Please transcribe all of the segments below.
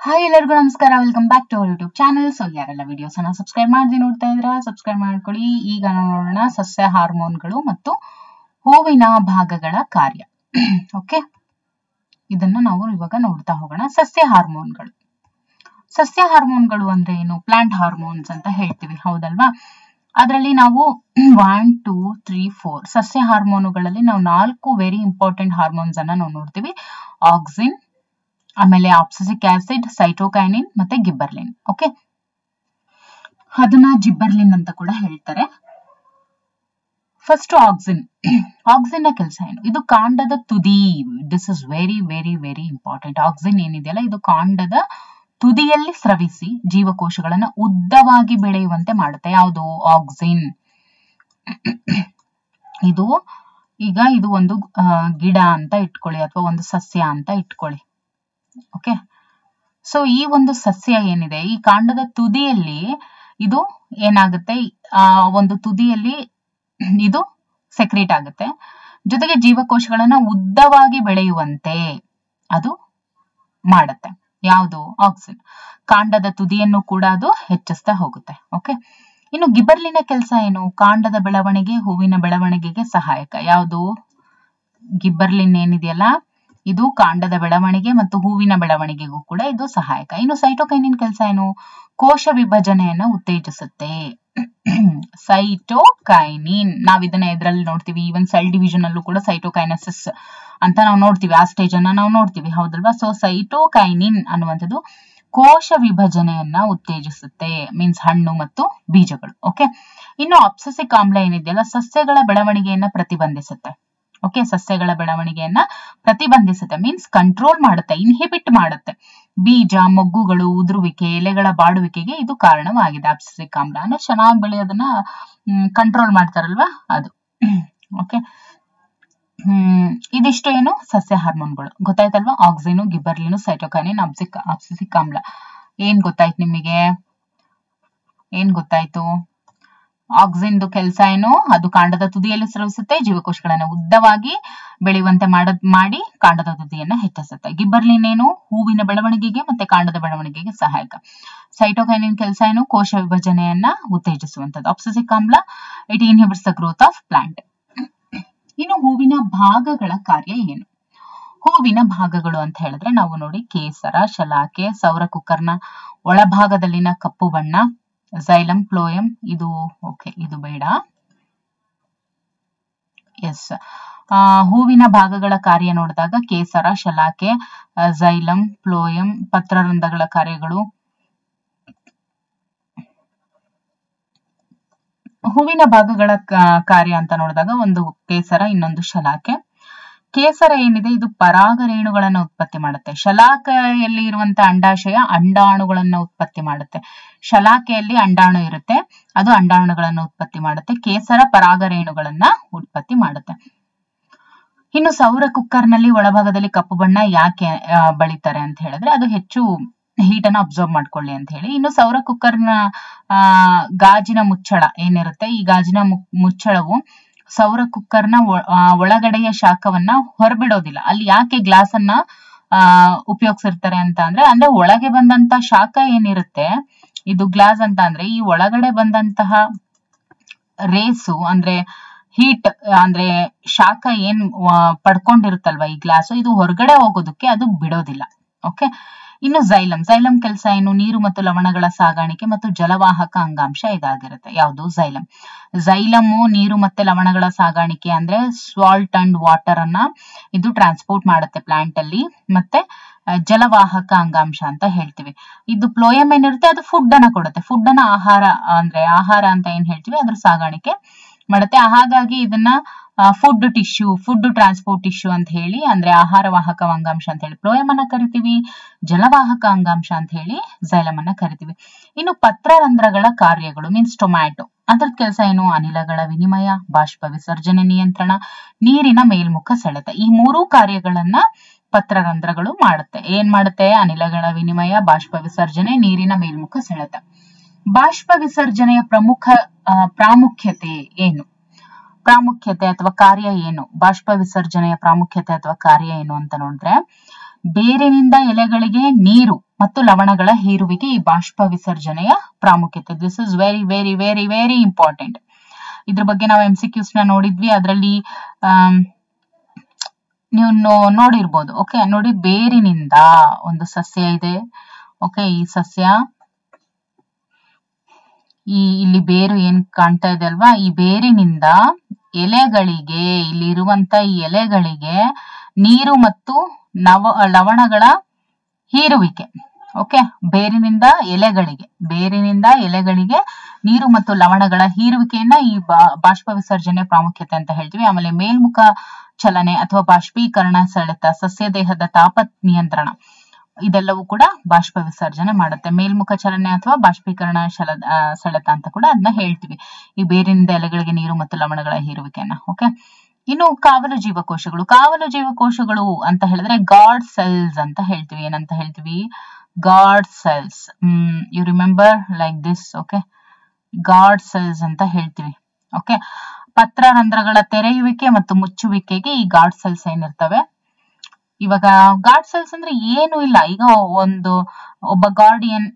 Hi ಎಲ್ಲರಿಗೂ ನಮಸ್ಕಾರ. Welcome back to our YouTube channel. So ಯಾರೆಲ್ಲ ವಿಡಿಯೋಸ್ ಅನ್ನ ಸಬ್ಸ್ಕ್ರೈಬ್ ಮಾಡಿ ನೋಡ್ತಾ ಇದ್ರ ಸಬ್ಸ್ಕ್ರೈಬ್ ಮಾಡ್ಕೊಳ್ಳಿ. ಈಗ ನಾವು ನೋಡೋಣ ಸಸ್ಯ ಹಾರ್ಮೋನ್ಗಳು ಮತ್ತು ಹೂವಿನ ಭಾಗಗಳ ಕಾರ್ಯ. ಓಕೆ, ಇದನ್ನ ನಾವು ಇವಾಗ ನೋಡ್ತಾ ಹೋಗೋಣ. ಸಸ್ಯ ಹಾರ್ಮೋನ್ಗಳು ಅಂದ್ರೆ ಏನು? ಪ್ಲಾಂಟ್ ಹಾರ್ಮೋನ್ಸ್ ಅಂತ ಹೇಳ್ತೀವಿ, ಹೌದಲ್ವಾ? ಅದರಲ್ಲಿ ನಾವು 1, 2, 3, 4 ಸಸ್ಯ ಹಾರ್ಮೋನುಗಳಲ್ಲಿ ನಾವು 4 ವೆರಿ ಇಂಪಾರ್ಟೆಂಟ್ ಹಾರ್ಮೋನ್ಸ್ ಅನ್ನ ನಾವು ನೋಡ್ತೀವಿ. ಆಕ್ಸಿನ್, ಆಮೇಲೆ ಆಪ್ಸಿಸಿಕ್ ಆಸಿಡ್, ಸೈಟೋಕೈನಿನ್ ಮತ್ತೆ ಗಿಬ್ಬರ್ಲಿನ್. ಓಕೆ, ಅದನ್ನ ಜಿಬ್ಬರ್ಲಿನ್ ಅಂತ ಕೂಡ ಹೇಳ್ತಾರೆ. First auxin. ಆಕ್ಸಿನ್ ನ ಕೆಲಸ ಏನು? ಇದು ಕಾಂಡದ ತುದಿ. This is very very very important. Auxin ಏನಿದೆಯಲ್ಲ, ಇದು ಕಾಂಡದ ತುದಿಯಲ್ಲಿ ಸ್ರವಿಸಿ ಜೀವಕೋಶಗಳನ್ನ ಉದ್ದವಾಗಿ ಬೆಳೆಯುವಂತೆ ಮಾಡುತ್ತೆ. ಯಾವುದು? ಆಕ್ಸಿನ್. ಇದು ಒಂದು ಗಿಡ ಅಂತ ಇಟ್ಕೊಳ್ಳಿ, ಅಥವಾ ಒಂದು ಸಸ್ಯ ಅಂತ ಇಟ್ಕೊಳ್ಳಿ. ಓಕೆ, ಸೊ ಈ ಒಂದು ಸಸ್ಯ ಏನಿದೆ, ಈ ಕಾಂಡದ ತುದಿಯಲ್ಲಿ ಇದು ಏನಾಗುತ್ತೆ, ಒಂದು ತುದಿಯಲ್ಲಿ ಇದು ಸೆಕ್ರೇಟ್ ಆಗುತ್ತೆ. ಜೊತೆಗೆ ಜೀವಕೋಶಗಳನ್ನ ಉದ್ದವಾಗಿ ಬೆಳೆಯುವಂತೆ ಅದು ಮಾಡುತ್ತೆ. ಯಾವುದು? ಆಕ್ಸಿನ್. ಕಾಂಡದ ತುದಿಯನ್ನು ಕೂಡ ಅದು ಹೆಚ್ಚಿಸ್ತಾ ಹೋಗುತ್ತೆ. ಓಕೆ, ಇನ್ನು ಗಿಬ್ಬರ್ಲಿನ ಕೆಲಸ ಏನು? ಕಾಂಡದ ಬೆಳವಣಿಗೆ, ಹೂವಿನ ಬೆಳವಣಿಗೆಗೆ ಸಹಾಯಕ. ಯಾವುದು? ಗಿಬ್ಬರ್ಲಿನ್ ಏನಿದೆಯಲ್ಲ, ಇದು ಕಾಂಡದ ಬೆಳವಣಿಗೆ ಮತ್ತು ಹೂವಿನ ಬೆಳವಣಿಗೆಗೂ ಕೂಡ ಇದು ಸಹಾಯಕ. ಇನ್ನು ಸೈಟೋಕೈನಿನ್ ಕೆಲಸ ಏನು? ಕೋಶ ವಿಭಜನೆಯನ್ನ ಉತ್ತೇಜಿಸುತ್ತೆ. ಸೈಟೋಕೈನಿನ್ ನಾವ್ ಇದನ್ನ ಎದ್ರಲ್ಲಿ ನೋಡ್ತೀವಿ, ಈವನ್ ಸೆಲ್ ಡಿವಿಷನ್ ಅಲ್ಲೂ ಕೂಡ ಸೈಟೋಕೈನಸಿಸ್ ಅಂತ ನಾವು ನೋಡ್ತೀವಿ. ಆ ಸ್ಟೇಜ್ ಅನ್ನ ನಾವು ನೋಡ್ತೀವಿ, ಹೌದಲ್ವಾ? ಸೊ ಸೈಟೋಕೈನಿನ್ ಅನ್ನುವಂಥದ್ದು ಕೋಶ ವಿಭಜನೆಯನ್ನ ಉತ್ತೇಜಿಸುತ್ತೆ. ಮೀನ್ಸ್ ಹಣ್ಣು ಮತ್ತು ಬೀಜಗಳು. ಓಕೆ, ಇನ್ನು ಆಪ್ಸಿಸಿಕ್ ಆಮ್ಲ ಏನಿದೆಯಲ್ಲ, ಸಸ್ಯಗಳ ಬೆಳವಣಿಗೆಯನ್ನ ಪ್ರತಿಬಂಧಿಸುತ್ತೆ. ಓಕೆ, ಸಸ್ಯಗಳ ಬೆಳವಣಿಗೆಯನ್ನ ಪ್ರತಿಬಂಧಿಸುತ್ತೆ. ಮೀನ್ಸ್ ಕಂಟ್ರೋಲ್ ಮಾಡುತ್ತೆ, ಇನ್ಹಿಬಿಟ್ ಮಾಡುತ್ತೆ. ಬೀಜ, ಮೊಗ್ಗುಗಳು, ಉದುರುವಿಕೆ, ಎಲೆಗಳ ಬಾಡುವಿಕೆಗೆ ಇದು ಕಾರಣವಾಗಿದೆ. ಆಪ್ಸಿಸಿಕ್ ಆಮ್ಲ ಅಂದ್ರೆ ಚೆನ್ನಾಗಿ ಬೆಳೆಯೋದನ್ನ ಕಂಟ್ರೋಲ್ ಮಾಡ್ತಾರಲ್ವಾ, ಅದು. ಓಕೆ, ಇದಿಷ್ಟು ಏನು? ಸಸ್ಯ ಹಾರ್ಮೋನ್ಗಳು. ಗೊತ್ತಾಯ್ತಲ್ವಾ? ಆಕ್ಸಿನು, ಗಿಬ್ಬರ್ಲಿನು, ಸೈಟೋಕೈನಿನ್, ಆಪ್ಸಿಸಿಕ್ ಆಮ್ಲ. ಏನ್ ಗೊತ್ತಾಯ್ತು ನಿಮಗೆ? ಏನ್ ಗೊತ್ತಾಯ್ತು? ಆಕ್ಸಿನ್ದು ಕೆಲಸ ಏನು? ಅದು ಕಾಂಡದ ತುದಿಯಲ್ಲಿ ಸ್ರವಿಸುತ್ತೆ, ಜೀವಕೋಶಗಳನ್ನ ಉದ್ದವಾಗಿ ಬೆಳೆಯುವಂತೆ ಮಾಡಿ ಕಾಂಡದ ತುದಿಯನ್ನ ಹೆಚ್ಚಿಸುತ್ತೆ. ಗಿಬ್ಬರ್ಲಿನ್ ಏನು? ಹೂವಿನ ಬೆಳವಣಿಗೆಗೆ ಮತ್ತೆ ಕಾಂಡದ ಬೆಳವಣಿಗೆಗೆ ಸಹಾಯಕ. ಸೈಟೋಕೈನಿನ್ ಕೆಲಸ ಏನು? ಕೋಶ ವಿಭಜನೆಯನ್ನ ಉತ್ತೇಜಿಸುವಂತದ್ದು. ಆಪ್ಸಿಸಿಕ್ ಆಮ್ಲ, it inhibits the growth of plant. ಇನ್ನು ಹೂವಿನ ಭಾಗಗಳ ಕಾರ್ಯ ಏನು? ಹೂವಿನ ಭಾಗಗಳು ಅಂತ ಹೇಳಿದ್ರೆ ನಾವು ನೋಡಿ, ಕೇಸರ, ಶಲಾಕೆ, ಸೌರ ಕುಕ್ಕರ್ನ ಒಳಭಾಗದಲ್ಲಿನ ಕಪ್ಪು ಬಣ್ಣ, ಝೈಲಮ್, ಫ್ಲೋಯಂ. ಇದು ಓಕೆ, ಇದು ಬೇಡ. ಎಸ್, ಹೂವಿನ ಭಾಗಗಳ ಕಾರ್ಯ ನೋಡಿದಾಗ ಕೇಸರ, ಶಲಾಕೆ, ಝೈಲಮ್, ಫ್ಲೋಯಂ, ಪತ್ರರಂಧ್ರಗಳ ಕಾರ್ಯಗಳು. ಹೂವಿನ ಭಾಗಗಳ ಕಾರ್ಯ ಅಂತ ನೋಡಿದಾಗ ಒಂದು ಕೇಸರ, ಇನ್ನೊಂದು ಶಲಾಕೆ. ಕೇಸರ ಏನಿದೆ, ಇದು ಪರಾಗ ರೇಣುಗಳನ್ನ ಉತ್ಪತ್ತಿ ಮಾಡುತ್ತೆ. ಶಲಾಕೆಯಲ್ಲಿ ಇರುವಂತಹ ಅಂಡಾಶಯ ಅಂಡಾಣುಗಳನ್ನ ಉತ್ಪತ್ತಿ ಮಾಡುತ್ತೆ. ಶಲಾಕೆಯಲ್ಲಿ ಅಂಡಾಣು ಇರುತ್ತೆ, ಅದು ಅಂಡಾಣುಗಳನ್ನ ಉತ್ಪತ್ತಿ ಮಾಡುತ್ತೆ. ಕೇಸರ ಪರಾಗ ರೇಣುಗಳನ್ನ ಉತ್ಪತ್ತಿ ಮಾಡುತ್ತೆ. ಇನ್ನು ಸೌರ ಕುಕ್ಕರ್ ನಲ್ಲಿ ಒಳಭಾಗದಲ್ಲಿ ಕಪ್ಪು ಬಣ್ಣ ಯಾಕೆ ಬಳಿತಾರೆ ಅಂತ ಹೇಳಿದ್ರೆ, ಅದು ಹೆಚ್ಚು ಹೀಟ್ ಅನ್ನ ಅಬ್ಸರ್ವ್ ಮಾಡ್ಕೊಳ್ಳಿ ಅಂತ ಹೇಳಿ. ಇನ್ನು ಸೌರ ಕುಕ್ಕರ್ನ ಗಾಜಿನ ಮುಚ್ಚಳ ಏನಿರುತ್ತೆ, ಈ ಗಾಜಿನ ಮುಚ್ಚಳವು ಸೌರ ಕುಕ್ಕರ್ನ ಒಳಗಡೆಯ ಶಾಖವನ್ನ ಹೊರಬಿಡೋದಿಲ್ಲ. ಅಲ್ಲಿ ಯಾಕೆ ಗ್ಲಾಸ್ ಅನ್ನ ಉಪಯೋಗಿಸಿರ್ತಾರೆ ಅಂತ ಅಂದ್ರೆ ಒಳಗೆ ಬಂದಂತ ಶಾಖ ಏನಿರುತ್ತೆ, ಇದು ಗ್ಲಾಸ್ ಅಂತ ಅಂದ್ರೆ ಈ ಒಳಗಡೆ ಬಂದಂತಹ ರೇಸು ಅಂದ್ರೆ ಹೀಟ್ ಅಂದ್ರೆ ಶಾಖ ಏನ್ ಪಡ್ಕೊಂಡಿರುತ್ತಲ್ವಾ ಈ ಗ್ಲಾಸು, ಇದು ಹೊರಗಡೆ ಹೋಗೋದಕ್ಕೆ ಅದು ಬಿಡೋದಿಲ್ಲ. ಓಕೆ, ಇನ್ನು ಝೈಲಮ್ ಕೆಲಸ ಏನು? ನೀರು ಮತ್ತು ಲವಣಗಳ ಸಾಗಾಣಿಕೆ ಮತ್ತು ಜಲವಾಹಕ ಅಂಗಾಂಶ ಇದಾಗಿರುತ್ತೆ. ಯಾವುದು? ಝೈಲಮು ನೀರು ಮತ್ತೆ ಲವಣಗಳ ಸಾಗಾಣಿಕೆ ಅಂದ್ರೆ ಸಾಲ್ಟ್ ಅಂಡ್ ವಾಟರ್ ಅನ್ನ ಇದು ಟ್ರಾನ್ಸ್ಪೋರ್ಟ್ ಮಾಡುತ್ತೆ ಪ್ಲಾಂಟ್ ಅಲ್ಲಿ. ಮತ್ತೆ ಜಲವಾಹಕ ಅಂಗಾಂಶ ಅಂತ ಹೇಳ್ತೀವಿ. ಇದು ಫ್ಲೋಯಂ ಏನಿರುತ್ತೆ, ಅದು ಫುಡ್ ಅನ್ನ ಕೊಡುತ್ತೆ. ಫುಡ್ ಅನ್ನ ಆಹಾರ ಅಂತ ಏನ್ ಹೇಳ್ತೀವಿ, ಅದ್ರ ಸಾಗಾಣಿಕೆ ಮಾಡುತ್ತೆ. ಹಾಗಾಗಿ ಇದನ್ನ ಫುಡ್ ಟ್ರಾನ್ಸ್ಪೋರ್ಟ್ ಟಿಶ್ಯೂ ಅಂತ ಹೇಳಿ, ಅಂದ್ರೆ ಆಹಾರ ವಾಹಕ ಅಂಗಾಂಶ ಅಂತ ಹೇಳಿ ಫ್ಲೋಯಂ ಅನ್ನ ಕರಿತೀವಿ. ಜಲವಾಹಕ ಅಂಗಾಂಶ ಅಂತ ಹೇಳಿ ಝೈಲಮ್ ಅನ್ನ ಕರಿತೀವಿ. ಇನ್ನು ಪತ್ರರಂಧ್ರಗಳ ಕಾರ್ಯಗಳು ಮೀನ್ಸ್ ಟೊಮ್ಯಾಟೊ, ಅದ್ರ ಕೆಲಸ ಏನು? ಅನಿಲಗಳ ವಿನಿಮಯ, ಬಾಷ್ಪ ವಿಸರ್ಜನೆ ನಿಯಂತ್ರಣ, ನೀರಿನ ಮೇಲ್ಮುಖ ಸೆಳೆತ. ಈ 3 ಕಾರ್ಯಗಳನ್ನ ಪತ್ರರಂಧ್ರಗಳು ಮಾಡುತ್ತೆ. ಏನ್ ಮಾಡುತ್ತೆ? ಅನಿಲಗಳ ವಿನಿಮಯ, ಬಾಷ್ಪ ವಿಸರ್ಜನೆ, ನೀರಿನ ಮೇಲ್ಮುಖ ಸೆಳೆತ. ಬಾಷ್ಪ ವಿಸರ್ಜನೆಯ ಪ್ರಾಮುಖ್ಯತೆ ಏನು? ಪ್ರಾಮುಖ್ಯತೆ ಅಥವಾ ಕಾರ್ಯ ಏನು? ಬಾಷ್ಪ ವಿಸರ್ಜನೆಯ ಪ್ರಾಮುಖ್ಯತೆ ಅಥವಾ ಕಾರ್ಯ ಏನು ಅಂತ ನೋಡಿದ್ರೆ, ಬೇರಿನಿಂದ ಎಲೆಗಳಿಗೆ ನೀರು ಮತ್ತು ಲವಣಗಳ ಹೀರುವಿಕೆ ಈ ಬಾಷ್ಪ ವಿಸರ್ಜನೆಯ ಪ್ರಾಮುಖ್ಯತೆ. This is very very very very important. ಇದ್ರ ಬಗ್ಗೆ ನಾವು MCQs ನ ನೋಡಿದ್ವಿ. ಅದರಲ್ಲಿ ನೀವು ನೋಡಿರ್ಬೋದು. ಓಕೆ, ನೋಡಿ, ಬೇರಿನಿಂದ ಒಂದು ಸಸ್ಯ ಇದೆ. ಓಕೆ, ಈ ಸಸ್ಯ ಇಲ್ಲಿ ಬೇರು ಏನ್ ಕಾಣ್ತಾ ಇದೆ ಅಲ್ವಾ, ಈ ಬೇರಿನಿಂದ ಎಲೆಗಳಿಗೆ, ಇಲ್ಲಿರುವಂತ ಈ ಎಲೆಗಳಿಗೆ ನೀರು ಮತ್ತು ಲವಣಗಳ ಹೀರುವಿಕೆ. ಓಕೆ, ಬೇರಿನಿಂದ ಎಲೆಗಳಿಗೆ ನೀರು ಮತ್ತು ಲವಣಗಳ ಹೀರುವಿಕೆಯನ್ನ ಈ ಬಾಷ್ಪ ವಿಸರ್ಜನೆ ಪ್ರಾಮುಖ್ಯತೆ ಅಂತ ಹೇಳ್ತೀವಿ. ಆಮೇಲೆ ಮೇಲ್ಮುಖ ಚಲನೆ ಅಥವಾ ಬಾಷ್ಪೀಕರಣ, ಸೆಳೆತ, ಸಸ್ಯ ದೇಹದ ತಾಪ ನಿಯಂತ್ರಣ, ಇದೆಲ್ಲವೂ ಕೂಡ ಬಾಷ್ಪ ವಿಸರ್ಜನೆ ಮಾಡುತ್ತೆ. ಮೇಲ್ಮುಖ ಚಲನೆ ಅಥವಾ ಬಾಷ್ಪೀಕರಣ, ಸೆಳೆತ ಅಂತ ಕೂಡ ಅದನ್ನ ಹೇಳ್ತೀವಿ, ಈ ಬೇರಿನಿಂದ ಎಲೆಗಳಿಗೆ ನೀರು ಮತ್ತು ಲವಣಗಳ ಹೀರುವಿಕೆಯನ್ನ. ಓಕೆ, ಇನ್ನು ಕಾವಲು ಜೀವಕೋಶಗಳು ಅಂತ ಹೇಳಿದ್ರೆ ಗಾರ್ಡ್ ಸೆಲ್ಸ್ ಅಂತ ಹೇಳ್ತೀವಿ. ಏನಂತ ಹೇಳ್ತೀವಿ? Guard cells. You remember like this. Okay, guard cells ಅಂತ ಹೇಳ್ತೀವಿ. ಓಕೆ, ಪತ್ರರಂಧ್ರಗಳ ತೆರೆಯುವಿಕೆ ಮತ್ತು ಮುಚ್ಚುವಿಕೆಗೆ ಈ ಗಾರ್ಡ್ ಸೆಲ್ಸ್ ಏನಿರ್ತವೆ. ಇವಾಗ ಗಾರ್ಡ್ ಸೆಲ್ಸ್ ಅಂದ್ರೆ ಏನು ಇಲ್ಲ. ಈಗ ಒಬ್ಬ ಗಾರ್ಡಿಯನ್,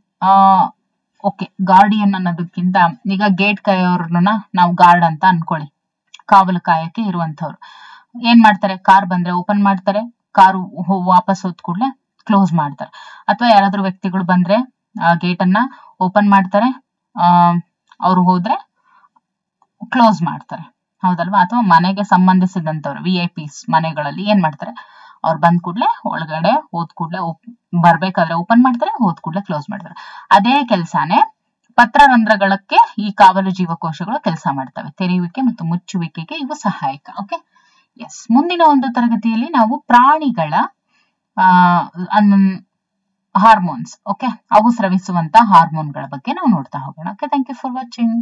ಓಕೆ, ಗಾರ್ಡಿಯನ್ ಅನ್ನೋದಕ್ಕಿಂತ ಈಗ ಗೇಟ್ ಕಾಯೋರ್ನ ನಾವು ಗಾರ್ಡ್ ಅಂತ ಅನ್ಕೊಳ್ಳಿ. ಕಾವಲು ಕಾಯಕ್ಕೆ ಇರುವಂತವ್ರು ಏನ್ ಮಾಡ್ತಾರೆ? ಕಾರ್ ಬಂದ್ರೆ ಓಪನ್ ಮಾಡ್ತಾರೆ, ಕಾರು ವಾಪಸ್ ಹೋದ್ ಕೂಡಲೇ ಕ್ಲೋಸ್ ಮಾಡ್ತಾರೆ. ಅಥವಾ ಯಾರಾದ್ರೂ ವ್ಯಕ್ತಿಗಳು ಬಂದ್ರೆ ಗೇಟ್ ಅನ್ನ ಓಪನ್ ಮಾಡ್ತಾರೆ, ಅವ್ರು ಹೋದ್ರೆ ಕ್ಲೋಸ್ ಮಾಡ್ತಾರೆ, ಹೌದಲ್ವಾ? ಅಥವಾ ಮನೆಗೆ ಸಂಬಂಧಿಸಿದಂತವ್ರು VIPs ಮನೆಗಳಲ್ಲಿ ಏನ್ ಮಾಡ್ತಾರೆ? ಅವ್ರು ಬಂದ್ ಕೂಡ್ಲೆ ಒಳಗಡೆ ಹೋದ್ ಕೂಡ್ಲೆ ಬರ್ಬೇಕಾದ್ರೆ ಓಪನ್ ಮಾಡ್ತಾರೆ, ಹೋದ್ ಕೂಡ್ಲೆ ಕ್ಲೋಸ್ ಮಾಡ್ತಾರೆ. ಅದೇ ಕೆಲ್ಸಾನೇ ಪತ್ರರಂಧ್ರಗಳಕ್ಕೆ ಈ ಕಾವಲು ಜೀವಕೋಶಗಳು ಕೆಲಸ ಮಾಡ್ತವೆ. ತೆರೆಯುವಿಕೆ ಮತ್ತು ಮುಚ್ಚುವಿಕೆಗೆ ಇವು ಸಹಾಯಕ. Okay, yes. ಮುಂದಿನ ಒಂದು ತರಗತಿಯಲ್ಲಿ ನಾವು ಪ್ರಾಣಿಗಳ ಹಾರ್ಮೋನ್ಸ್, ಓಕೆ, ಅವು ಸ್ರವಿಸುವಂತ ಹಾರ್ಮೋನ್ಗಳ ಬಗ್ಗೆ ನಾವು ನೋಡ್ತಾ ಹೋಗೋಣ. Okay, thank you for watching.